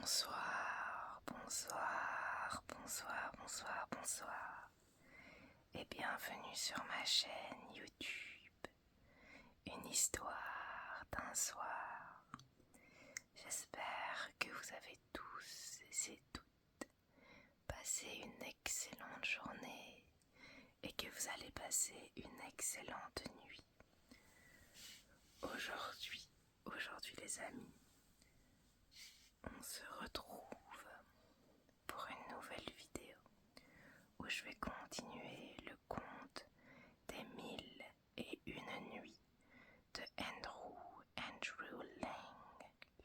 Bonsoir, bonsoir, bonsoir, bonsoir, bonsoir et bienvenue sur ma chaîne YouTube, une histoire d'un soir. J'espère que vous avez tous et toutes passé une excellente journée et que vous allez passer une excellente nuit. Aujourd'hui les amis, on se retrouve pour une nouvelle vidéo où je vais continuer le conte des 1001 nuits de Andrew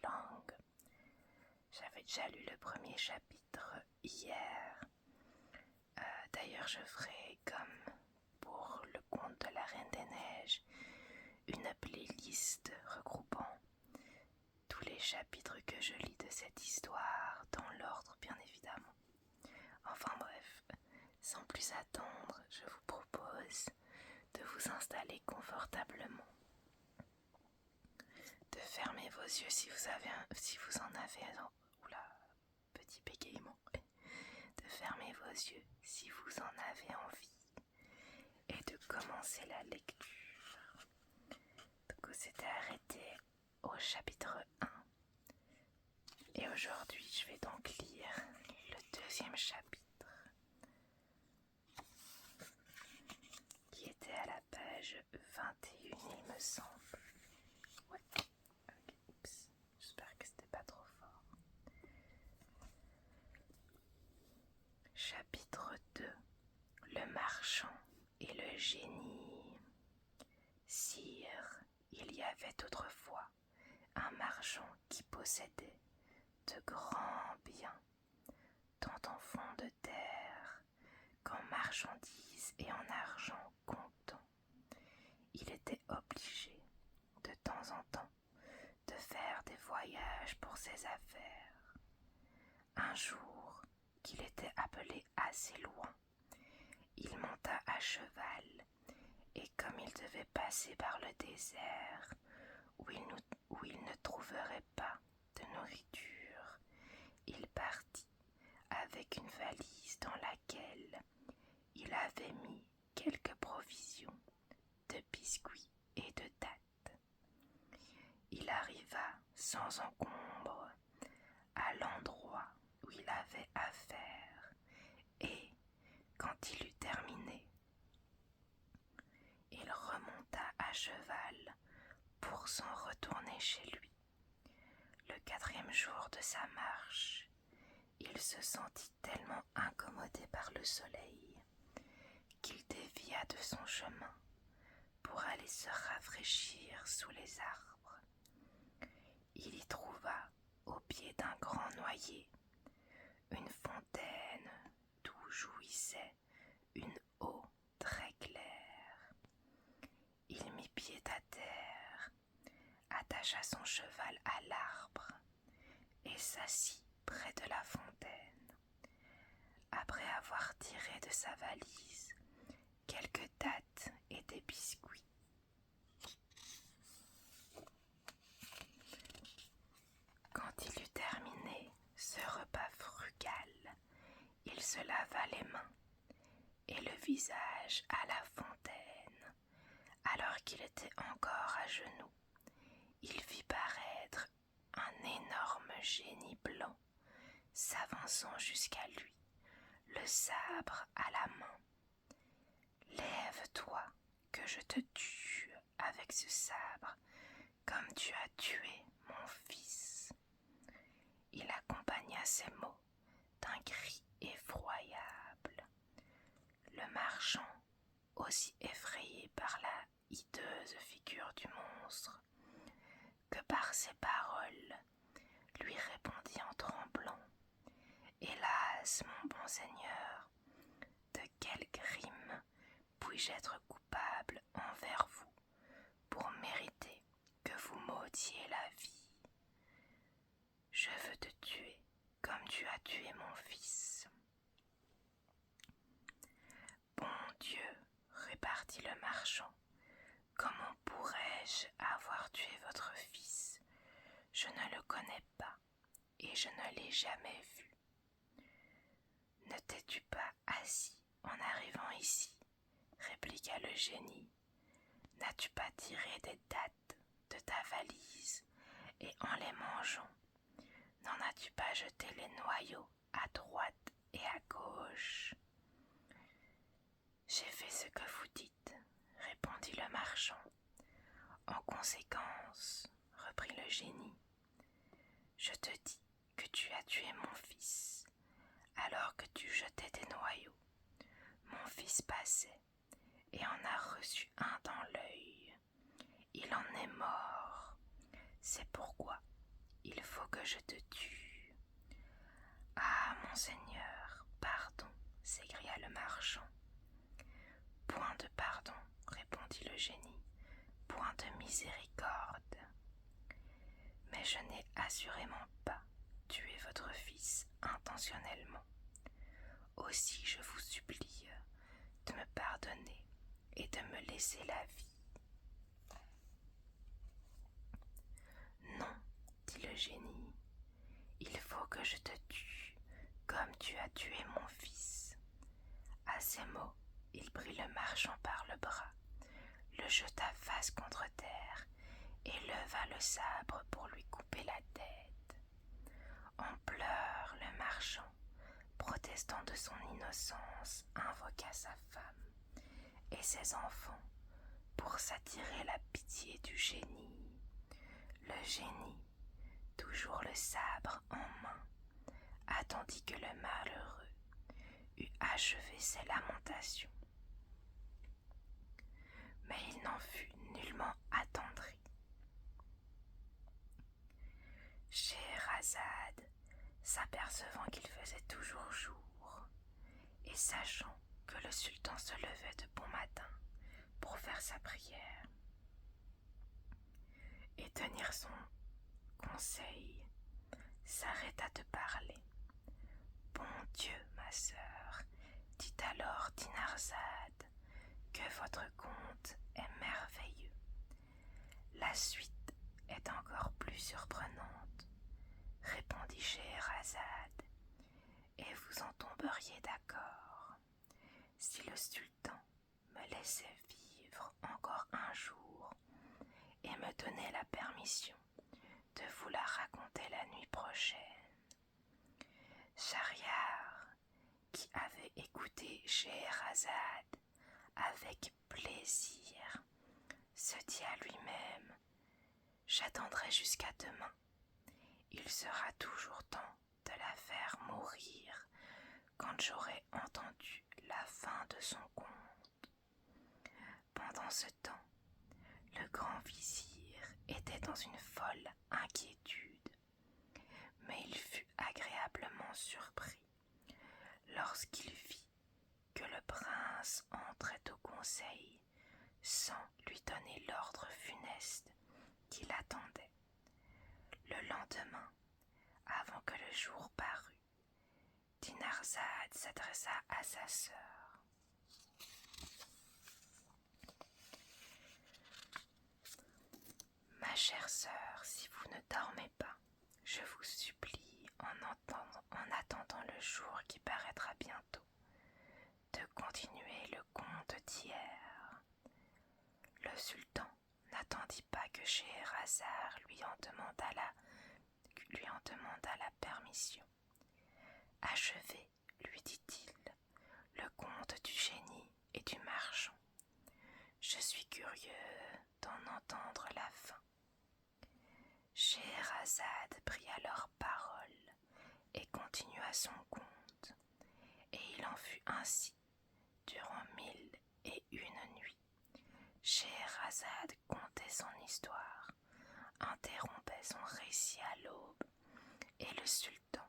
Lang. J'avais déjà lu le premier chapitre hier. D'ailleurs, je ferai comme pour le conte de la Reine des Neiges une playlist regroupant tous les chapitres que je lis de cette histoire, dans l'ordre bien évidemment. Enfin bref, sans plus attendre, je vous propose de vous installer confortablement, de fermer vos yeux si vous en avez, petit bégaiement, de fermer vos yeux si vous en avez envie et de commencer la lecture. Donc on s'était arrêté au chapitre 1 et aujourd'hui je vais donc lire le deuxième chapitre qui était à la page 21 il me semble. Ouais, ok, oups, j'espère que c'était pas trop fort. Chapitre 2. Le marchand et le génie. Sire, il y avait autrefois un marchand qui possédait de grands biens, tant en fonds de terre qu'en marchandises et en argent comptant. Il était obligé, de temps en temps, de faire des voyages pour ses affaires. Un jour, qu'il était appelé assez loin, il monta à cheval, et comme il devait passer par le désert, où il ne trouverait pas de nourriture, il partit avec une valise dans laquelle il avait mis quelques provisions de biscuits et de dattes. Il arriva sans encombre à l'endroit où il avait affaire et, quand il eut terminé, il remonta à cheval pour s'en retourner chez lui. Le 4e jour de sa marche, il se sentit tellement incommodé par le soleil qu'il dévia de son chemin pour aller se rafraîchir sous les arbres. Il y trouva, au pied d'un grand noyer, une fontaine d'où jouissait une eau très claire. Il mit pied à terre, attacha son cheval à l'arbre et s'assit près de la fontaine. Après avoir tiré de sa valise quelques dattes et des biscuits, quand il eut terminé ce repas frugal, il se lava les mains et le visage à la fontaine. Alors qu'il était encore à genoux, il vit paraître un énorme génie blanc s'avançant jusqu'à lui, le sabre à la main. « Lève-toi, que je te tue avec ce sabre, comme tu as tué mon fils. » Il accompagna ces mots d'un cri effroyable. Le marchand, aussi effrayé par la hideuse figure du monstre que par ses paroles, lui répondit en tremblant: « Hélas, mon bon seigneur, de quel crime puis-je être coupable envers vous pour mériter que vous m'ôtiez la vie? Je veux te tuer comme tu as tué mon fils. » « Bon Dieu, répartit le marchand, comment pourrais-je avoir tué votre fils? Je ne le connais pas, et je ne l'ai jamais vu. Ne t'es-tu pas assis en arrivant ici? Répliqua le génie. N'as-tu pas tiré des dattes de ta valise et en les mangeant, n'en as-tu pas jeté les noyaux à droite et à gauche? J'ai fait ce que vous dites, répondit le marchand. En conséquence, reprit le génie, je te dis que tu as tué mon fils, alors que tu jetais tes noyaux. Mon fils passait et en a reçu un dans l'œil. Il en est mort. C'est pourquoi il faut que je te tue. Ah, monseigneur, pardon, s'écria le marchand. Point de pardon, répondit le génie, point de miséricorde. Mais je n'ai assurément pas tué votre fils intentionnellement. Aussi je vous supplie de me pardonner et de me laisser la vie. Non, dit le génie, il faut que je te tue comme tu as tué mon fils. À ces mots, il prit le marchand par le bras, le jeta face contre terre et leva le sabre pour lui couper la tête. En pleurs, le marchand, protestant de son innocence, invoqua sa femme et ses enfants pour s'attirer la pitié du génie. Le génie, toujours le sabre en main, attendit que le malheureux eut achevé ses lamentations. Mais il n'en fut nullement attendri. Scheherazade, s'apercevant qu'il faisait toujours jour, et sachant que le sultan se levait de bon matin pour faire sa prière et tenir son conseil, s'arrêta de parler. Bon Dieu, ma sœur, dit alors Dinarzade, que votre conte est merveilleux. La suite est encore plus surprenante, répondit Scheherazade, et vous en tomberiez d'accord si le sultan me laissait vivre encore un jour et me donnait la permission de vous la raconter la nuit prochaine. Schahriar, qui avait écouté Scheherazade avec plaisir, se dit à lui-même: j'attendrai jusqu'à demain. Il sera toujours temps de la faire mourir quand j'aurai entendu la fin de son conte. Pendant ce temps, le grand vizir était dans une folle inquiétude, mais il fut agréablement surpris lorsqu'il vit que le prince entrait au conseil sans lui donner l'ordre funeste qui l'attendait. Le lendemain, avant que le jour parût, Dinarzade s'adressa à sa sœur. Ma chère sœur, si vous ne dormez pas, je vous supplie, en attendant le jour qui paraîtra bientôt, de continuer le conte d'hier. Le sultan n'attendit pas que Scheherazade lui en demandât la permission. Achevez, lui dit-il, le conte du génie et du marchand. Je suis curieux d'en entendre la fin. Scheherazade prit alors parole et continua son conte, et il en fut ainsi durant 1001 nuits. Scheherazade contait son histoire, interrompait son récit à l'aube, et le sultan,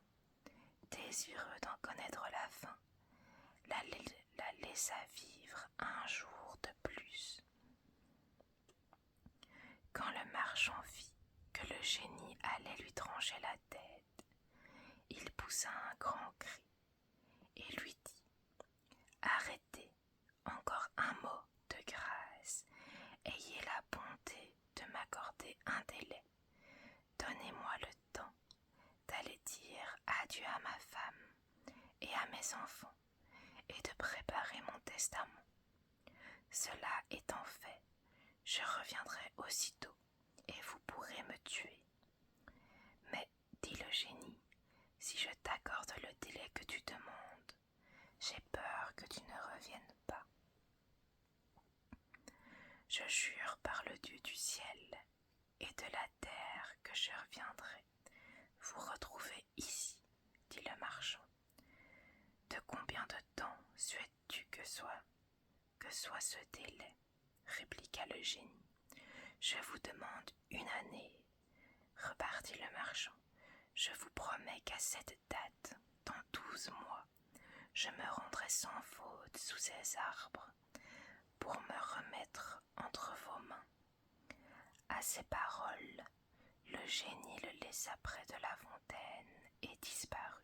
désireux d'en connaître la fin, la laissa vivre un jour de plus. Quand le marchand vit que le génie allait lui trancher la tête, il poussa un grand cri et lui dit: arrêtez, encore un mot de grâce, ayez la bonté de m'accorder un délai, donnez-moi le temps d'aller mes enfants et de préparer mon testament. Cela étant fait, je reviendrai aussitôt et vous pourrez me tuer. Mais, dit le génie, si je t'accorde le délai que tu demandes, j'ai peur que tu ne reviennes pas. Je jure par le Dieu du ciel et de la terre que je reviendrai vous retrouver ici, dit le marchand. De combien de temps souhaites-tu que soit ce délai, répliqua le génie. Je vous demande une année, repartit le marchand. Je vous promets qu'à cette date, dans 12 mois, je me rendrai sans faute sous ces arbres pour me remettre entre vos mains. À ces paroles, le génie le laissa près de la fontaine et disparut.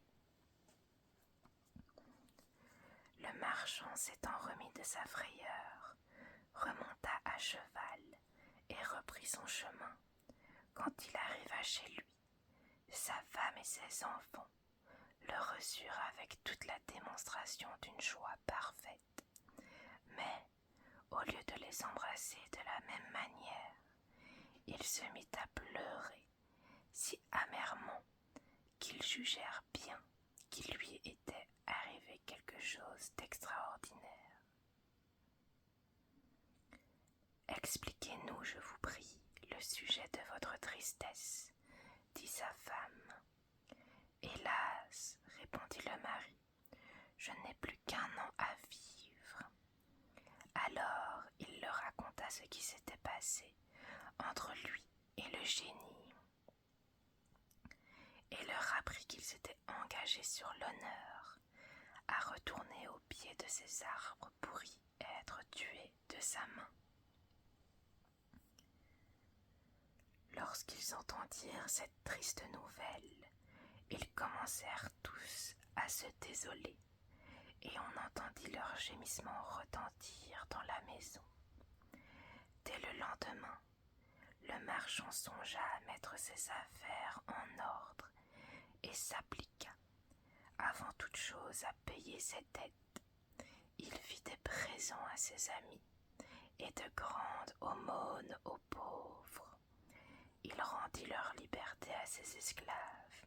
Le marchand s'étant remis de sa frayeur, remonta à cheval et reprit son chemin. Quand il arriva chez lui, sa femme et ses enfants le reçurent avec toute la démonstration d'une joie parfaite. Mais, au lieu de les embrasser de la même manière, il se mit à pleurer si amèrement qu'ils jugèrent bien qu'il lui était arrivé quelque chose d'extraordinaire. Expliquez-nous, je vous prie, le sujet de votre tristesse, dit sa femme. Hélas, répondit le mari, je n'ai plus qu'un an à vivre. Alors il leur raconta ce qui s'était passé entre lui et le génie, et leur apprit qu'il s'était engagé sur l'honneur à retourner au pied de ces arbres pour y être tué de sa main. Lorsqu'ils entendirent cette triste nouvelle, ils commencèrent tous à se désoler, et on entendit leurs gémissements retentir dans la maison. Dès le lendemain, le marchand songea à mettre ses affaires en ordre et s'appliqua, avant toute chose, à payer ses dettes. Il fit des présents à ses amis et de grandes aumônes aux pauvres. Il rendit leur liberté à ses esclaves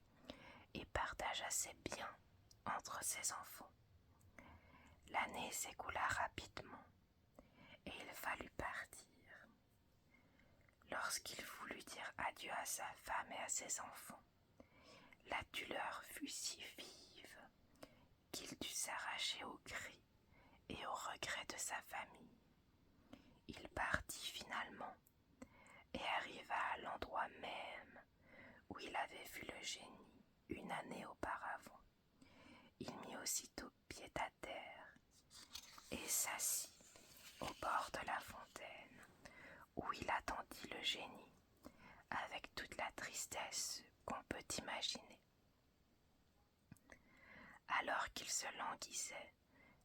et partagea ses biens entre ses enfants. L'année s'écoula rapidement et il fallut partir. Lorsqu'il voulut dire adieu à sa femme et à ses enfants, la douleur fut si vive qu'il dut s'arracher aux cris et aux regrets de sa famille. Il partit finalement et arriva à l'endroit même où il avait vu le génie une année auparavant. Il mit aussitôt pied à terre et s'assit au bord de la fontaine, où il attendit le génie avec toute la tristesse qu'on peut imaginer. Alors qu'il se languissait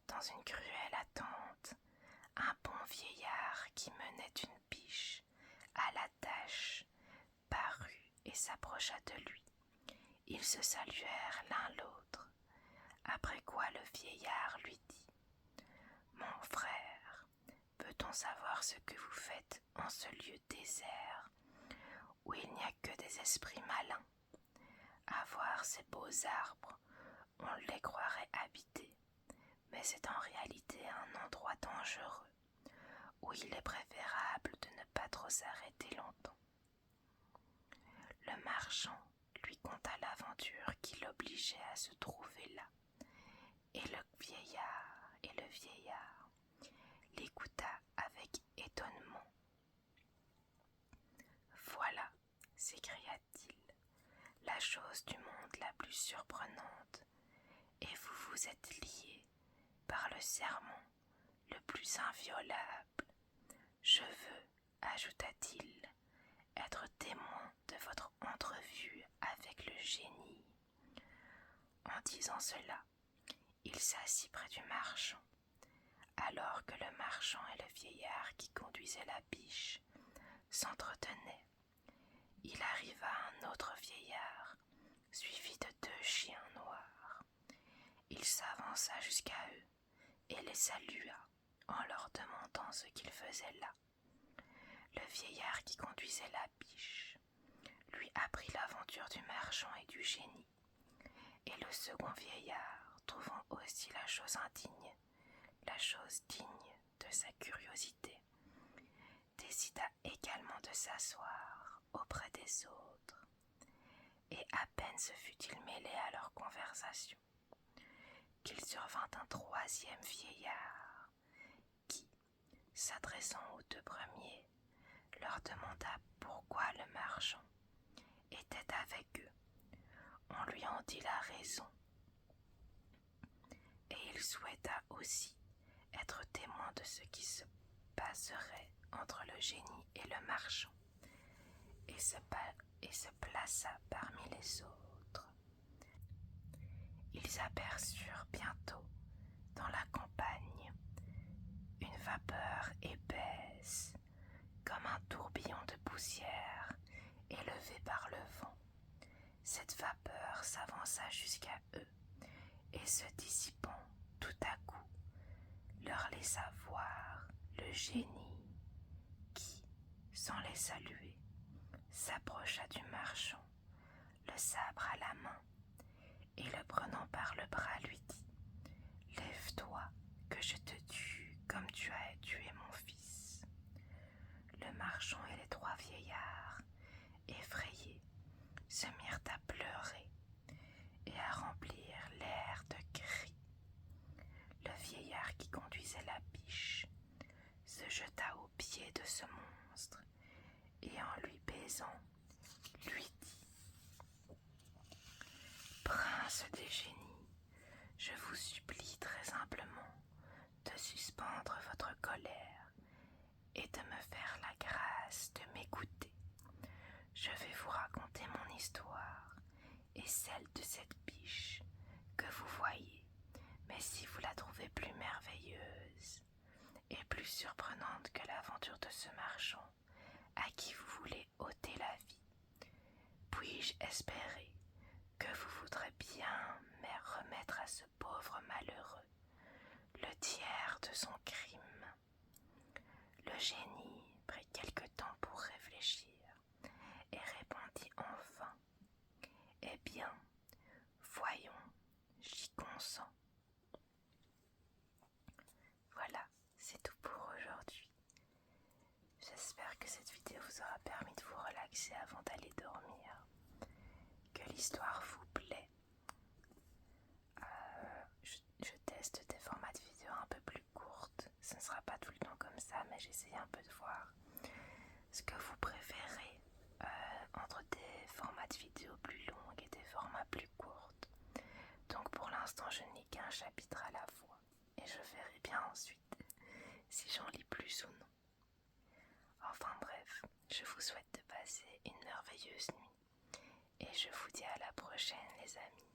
dans une cruelle attente, un bon vieillard qui menait une biche à la tâche parut et s'approcha de lui. Ils se saluèrent l'un l'autre, après quoi le vieillard lui dit « Mon frère, peut-on savoir ce que vous faites en ce lieu désert, où il n'y a que des esprits malins? À voir ces beaux arbres, on les croirait habités, mais c'est en réalité un endroit dangereux, où il est préférable de ne pas trop s'arrêter longtemps. » Le marchand lui conta l'aventure qui l'obligeait à se trouver là, et le vieillard l'écouta avec étonnement. « Voilà, s'écria-t-il, la chose du monde la plus surprenante, et vous vous êtes liés par le serment le plus inviolable. Je veux, ajouta-t-il, être témoin de votre entrevue avec le génie. » En disant cela, il s'assit près du marchand. Alors que le marchand et le vieillard qui conduisait la biche s'entretenaient, il arriva un autre vieillard, suivi de 2 chiens noirs. Il s'avança s'avança jusqu'à eux et les salua en leur demandant ce qu'ils faisaient là. Le vieillard qui conduisait la biche lui apprit l'aventure du marchand et du génie, et le second vieillard, trouvant aussi la chose indigne, la chose digne de sa curiosité, décida également de s'asseoir auprès des autres, et à peine se fut-il mêlé à leur conversation qu'il survint un troisième vieillard qui, s'adressant aux deux premiers, leur demanda pourquoi le marchand était avec eux. On lui en dit la raison, et il souhaita aussi être témoin de ce qui se passerait entre le génie et le marchand, et se plaça parmi les autres. Ils aperçurent bientôt dans la campagne une vapeur épaisse, comme un tourbillon de poussière élevé par le vent. Cette vapeur s'avança jusqu'à eux et se dissipant tout à coup, leur laissa voir le génie qui, sans les saluer, s'approcha du marchand, le sabre à la main, et le prenant par le bras lui dit « Lève-toi, que je te tue comme tu as tué mon fils. » Le marchand et les trois vieillards, effrayés, se mirent à pleurer et à remplir l'air de cris. Le vieillard qui conduisait la biche se jeta aux pieds de ce monstre et en lui baisant, lui dit « Prince des génies, je vous supplie très humblement de suspendre votre colère et de me faire la grâce de m'écouter. Je vais vous raconter mon histoire et celle de cette biche que vous voyez, mais si vous la trouvez plus merveilleuse et plus surprenante que l'aventure de ce marchand à qui vous voulez ôter la vie, puis-je espérer que vous voudrez bien me remettre à ce pauvre malheureux le tiers de son crime. » Le génie prit quelque temps pour réfléchir et répondit enfin « Eh bien, voyons, j'y consens. » Voilà, c'est tout pour aujourd'hui. J'espère que cette vidéo vous aura permis de vous relaxer avant d'aller dormir, que l'histoire vous plaît. Je teste des formats de vidéos un peu plus courtes. Ce ne sera pas tout le temps comme ça, mais j'essaie un peu de voir ce que vous préférez entre des formats de vidéos plus longs et des formats plus courts. Donc pour l'instant, je n'ai qu'un chapitre à la fois et je verrai bien ensuite si j'en lis plus ou non. Enfin bref, je vous souhaite de passer une merveilleuse nuit et je vous dis à la prochaine les amis.